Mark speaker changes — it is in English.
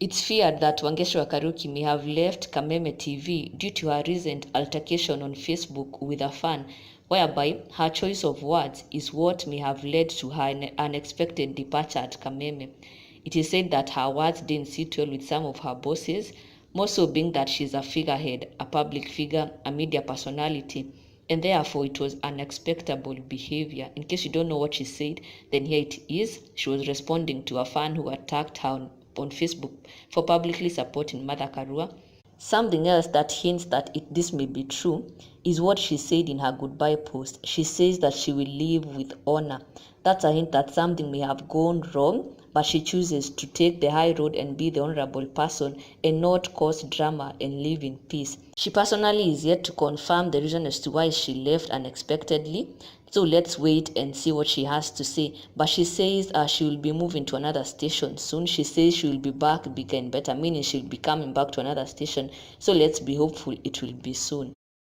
Speaker 1: It's feared that Wangeci Kariuki may have left Kameme TV due to her recent altercation on Facebook with a fan, whereby her choice of words is what may have led to her unexpected departure at Kameme. It is said that her words didn't sit well with some of her bosses, more so being that she's a figurehead, a public figure, a media personality, and therefore it was unexpected behavior. In case you don't know what she said, then here it is. She was responding to a fan who attacked her on Facebook for publicly supporting Mother Karua. Something else that hints that this may be true is what she said in her goodbye post. She says that she will leave with honor. That's a hint that something may have gone wrong, but she chooses to take the high road and be the honorable person and not cause drama and live in peace. She personally is yet to confirm the reason as to why she left unexpectedly. So let's wait and see what she has to say. But she says she will be moving to another station soon. She says she will be back bigger and better, meaning she'll be coming back to another station. So let's be hopeful it will be soon.